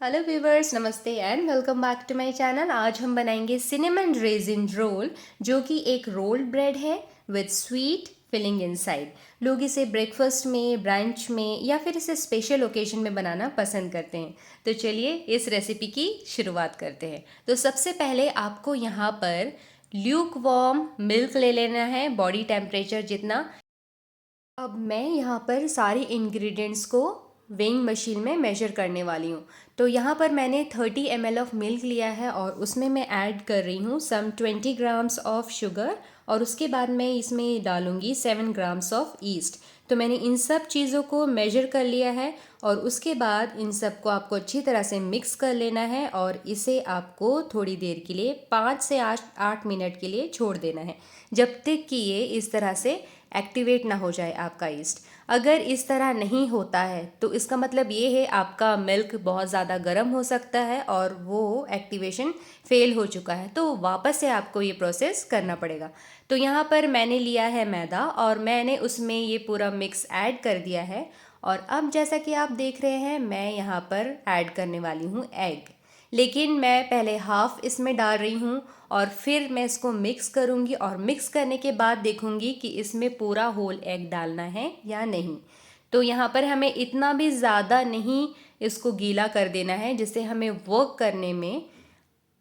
Hello viewers, नमस्ते and welcome back to my channel. आज हम बनाएंगे सिनेमन रेजिन रोल, जो कि एक रोल्ड ब्रेड है विद स्वीट फिलिंग इनसाइड। लोग इसे ब्रेकफास्ट में, ब्रंच में या फिर इसे स्पेशल ओकेजन में बनाना पसंद करते हैं। तो चलिए इस रेसिपी की शुरुआत करते हैं। तो सबसे पहले आपको यहाँ पर ल्यूक वार्म मिल्क ले लेना है, बॉडी टेम्परेचर जितना। अब मैं यहाँ पर सारे इंग्रेडिएंट्स को वेइंग मशीन में मेजर करने वाली हूँ। तो यहाँ पर मैंने 30 ml ऑफ मिल्क लिया है और उसमें मैं ऐड कर रही हूँ सम 20 ग्राम्स ऑफ शुगर, और उसके बाद मैं इसमें डालूँगी 7 ग्राम्स ऑफ ईस्ट। तो मैंने इन सब चीज़ों को मेजर कर लिया है और उसके बाद इन सब को आपको अच्छी तरह से मिक्स कर लेना है और इसे आपको थोड़ी देर के लिए 5 से 8 मिनट के लिए छोड़ देना है, जब तक कि ये इस तरह से एक्टिवेट ना हो जाए आपका ईस्ट। अगर इस तरह नहीं होता है तो इसका मतलब ये है आपका मिल्क बहुत ज़्यादा गर्म हो सकता है और वो एक्टिवेशन फेल हो चुका है, तो वापस से आपको ये प्रोसेस करना पड़ेगा। तो यहाँ पर मैंने लिया है मैदा और मैंने उसमें ये पूरा मिक्स ऐड कर दिया है। और अब जैसा कि आप देख रहे हैं, मैं यहाँ पर ऐड करने वाली हूँ एग, लेकिन मैं पहले हाफ इसमें डाल रही हूँ और फिर मैं इसको मिक्स करूँगी और मिक्स करने के बाद देखूँगी कि इसमें पूरा होल एग डालना है या नहीं। तो यहाँ पर हमें इतना भी ज़्यादा नहीं इसको गीला कर देना है जिससे हमें वर्क करने में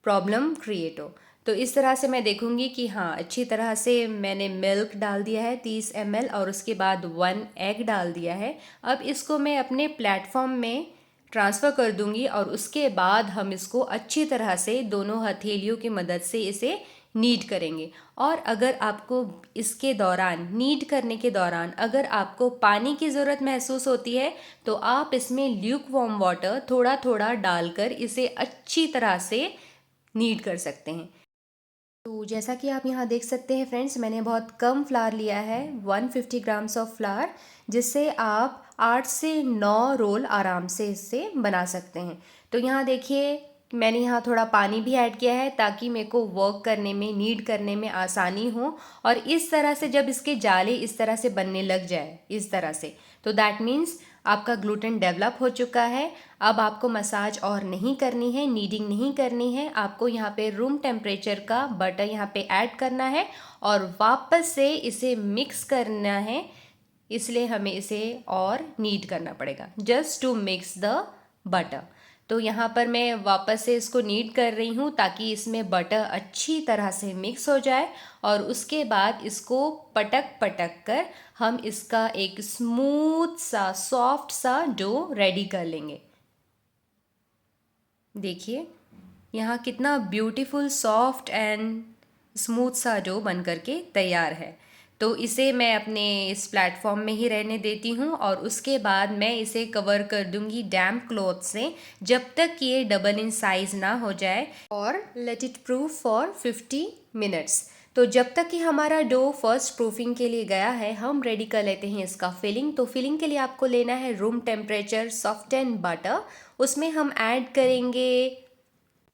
प्रॉब्लम क्रिएट हो। तो इस तरह से मैं देखूँगी कि हाँ, अच्छी तरह से मैंने मिल्क डाल दिया है 30 ml और उसके बाद 1 एग डाल दिया है। अब इसको मैं अपने प्लेटफॉर्म में ट्रांसफ़र कर दूंगी और उसके बाद हम इसको अच्छी तरह से दोनों हथेलियों की मदद से इसे नीड करेंगे। और अगर आपको इसके दौरान, नीड करने के दौरान, अगर आपको पानी की ज़रूरत महसूस होती है तो आप इसमें ल्यूक वार्म वाटर थोड़ा थोड़ा डालकर इसे अच्छी तरह से नीड कर सकते हैं। तो जैसा कि आप यहाँ देख सकते हैं फ्रेंड्स, मैंने बहुत कम फ्लावर लिया है, 150 ग्राम्स ऑफ फ्लावर, जिससे आप 8 से 9 रोल आराम से इससे बना सकते हैं। तो यहाँ देखिए, मैंने यहाँ थोड़ा पानी भी ऐड किया है ताकि मेरे को वर्क करने में, नीड करने में आसानी हो। और इस तरह से जब इसके जाले इस तरह से बनने लग जाए, इस तरह से, तो दैट मीन्स आपका ग्लूटेन डेवलप हो चुका है। अब आपको मसाज और नहीं करनी है, नीडिंग नहीं करनी है। आपको यहाँ पे रूम टेम्परेचर का बटर यहाँ पे ऐड करना है और वापस से इसे मिक्स करना है। इसलिए हमें इसे और नीड करना पड़ेगा, just to mix the butter. तो यहाँ पर मैं वापस से इसको नीड कर रही हूँ ताकि इसमें बटर अच्छी तरह से मिक्स हो जाए और उसके बाद इसको पटक पटक कर हम इसका एक स्मूथ सा, सॉफ्ट सा डो रेडी कर लेंगे। देखिए यहाँ कितना ब्यूटीफुल, सॉफ्ट एंड स्मूथ सा डो बन करके तैयार है। तो इसे मैं अपने इस प्लेटफॉर्म में ही रहने देती हूँ और उसके बाद मैं इसे कवर कर दूँगी डैम्प क्लॉथ से, जब तक ये डबल इन साइज़ ना हो जाए, और let it proof for 50 minutes. तो जब तक कि हमारा डो फर्स्ट प्रूफिंग के लिए गया है, हम रेडी कर लेते हैं इसका फिलिंग। तो फिलिंग के लिए आपको लेना है room temperature soft and butter. उसमें हम ऐड करेंगे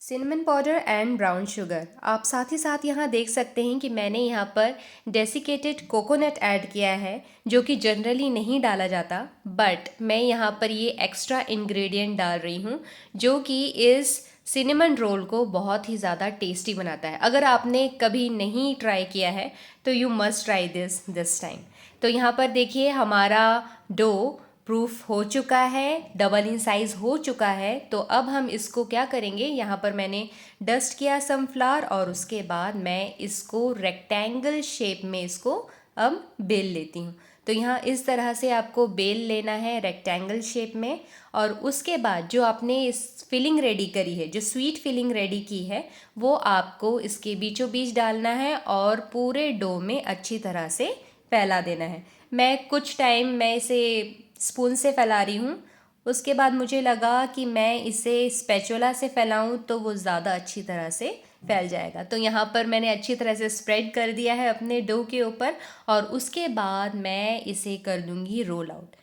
cinnamon powder and brown sugar. आप साथ ही साथ यहाँ देख सकते हैं कि मैंने यहाँ पर डेसिकेटेड कोकोनट ऐड किया है, जो कि जनरली नहीं डाला जाता, बट मैं यहाँ पर ये एक्स्ट्रा इंग्रेडिएंट डाल रही हूँ, जो कि इस सिनेमन रोल को बहुत ही ज़्यादा टेस्टी बनाता है। अगर आपने कभी नहीं ट्राई किया है तो you must try this time. तो यहाँ पर देखिए हमारा डो प्रूफ हो चुका है, डबल इन साइज़ हो चुका है। तो अब हम इसको क्या करेंगे, यहाँ पर मैंने डस्ट किया सनफ्लावर और उसके बाद मैं इसको रेक्टेंगल शेप में इसको अब बेल लेती हूँ। तो यहाँ इस तरह से आपको बेल लेना है रेक्टेंगल शेप में, और उसके बाद जो आपने इस फिलिंग रेडी करी है, जो स्वीट फिलिंग रेडी की है, वो आपको इसके बीचों बीच डालना है और पूरे डो में अच्छी तरह से फैला देना है। मैं कुछ टाइम मैं इसे स्पून से फैला रही हूँ, उसके बाद मुझे लगा कि मैं इसे स्पैचुला से फैलाऊँ तो वो ज़्यादा अच्छी तरह से फैल जाएगा। तो यहाँ पर मैंने अच्छी तरह से स्प्रेड कर दिया है अपने डो के ऊपर और उसके बाद मैं इसे कर दूँगी रोल आउट।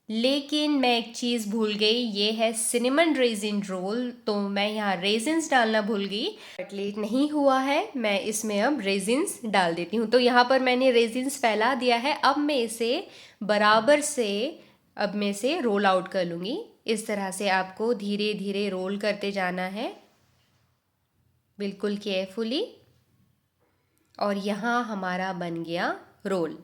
लेकिन मैं एक चीज़ भूल गई, ये है सिनेमन रेजिन रोल, तो मैं यहाँ रेजिन्स डालना भूल गई। बट लेट नहीं हुआ है, मैं इसमें अब रेजिन्स डाल देती हूँ। तो यहाँ पर मैंने रेजिन्स फैला दिया है। अब मैं इसे बराबर से, अब मैं इसे रोल आउट कर लूँगी इस तरह से आपको धीरे धीरे रोल करते जाना है, बिल्कुल केयरफुली। और यहाँ हमारा बन गया रोल।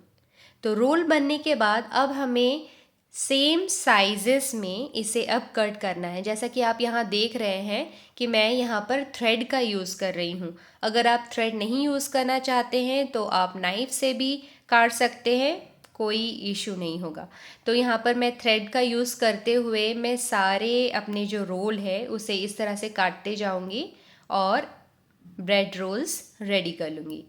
तो रोल बनने के बाद अब हमें सेम साइजेस में इसे अब कट करना है। जैसा कि आप यहाँ देख रहे हैं कि मैं यहाँ पर थ्रेड का यूज़ कर रही हूँ। अगर आप थ्रेड नहीं यूज़ करना चाहते हैं तो आप नाइफ से भी काट सकते हैं, कोई इशू नहीं होगा। तो यहाँ पर मैं थ्रेड का यूज़ करते हुए मैं सारे अपने जो रोल है उसे इस तरह से काटते जाऊँगी और ब्रेड रोल्स रेडी कर लूँगी।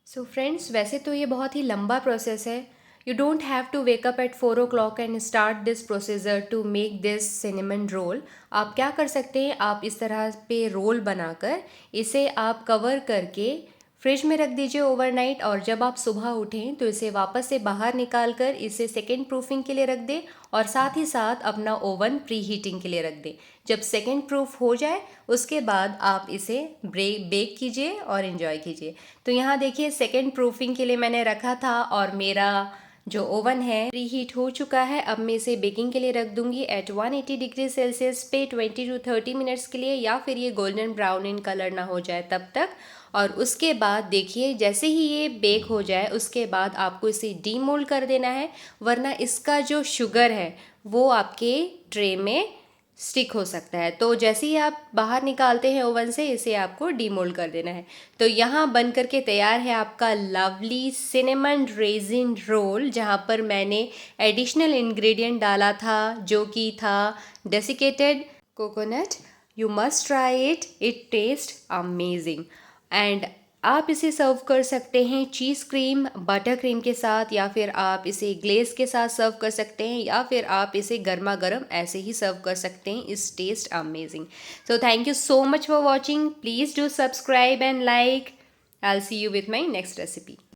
सो फ्रेंड्स, वैसे तो ये बहुत ही लंबा प्रोसेस है। You don't have to wake up at 4 o'clock and start this procedure to make this cinnamon roll. आप क्या कर सकते हैं, आप इस तरह पे रोल बनाकर इसे आप कवर करके फ्रिज में रख दीजिए ओवरनाइट, और जब आप सुबह उठें तो इसे वापस से बाहर निकाल कर इसे सेकेंड प्रूफिंग के लिए रख दें, और साथ ही साथ अपना ओवन प्री हीटिंग के लिए रख दें। जब सेकेंड प्रूफ हो जाए उसके बाद आप इसे बेक कीजिए और इन्जॉय कीजिए। तो यहाँ देखिए, सेकेंड प्रूफिंग के लिए मैंने रखा था और मेरा जो ओवन है प्री हीट हो चुका है। अब मैं इसे बेकिंग के लिए रख दूंगी एट 180 डिग्री सेल्सियस पे 20 to 30 मिनट्स के लिए, या फिर ये गोल्डन ब्राउन इन कलर ना हो जाए तब तक। और उसके बाद देखिए, जैसे ही ये बेक हो जाए उसके बाद आपको इसे डीमोल्ड कर देना है, वरना इसका जो शुगर है वो आपके ट्रे में स्टिक हो सकता है। तो जैसे ही आप बाहर निकालते हैं ओवन से, इसे आपको डीमोल्ड कर देना है। तो यहाँ बन करके तैयार है आपका लवली सिनेमन रेजिन रोल, जहाँ पर मैंने एडिशनल इंग्रेडिएंट डाला था जो कि था desiccated coconut. You must try it, it taste amazing. And आप इसे सर्व कर सकते हैं चीज़ क्रीम, बटर क्रीम के साथ, या फिर आप इसे ग्लेस के साथ सर्व कर सकते हैं, या फिर आप इसे गर्मा गर्म ऐसे ही सर्व कर सकते हैं। इस test amazing. So thank you so much for watching. Please do subscribe and like. I will see you with my next recipe.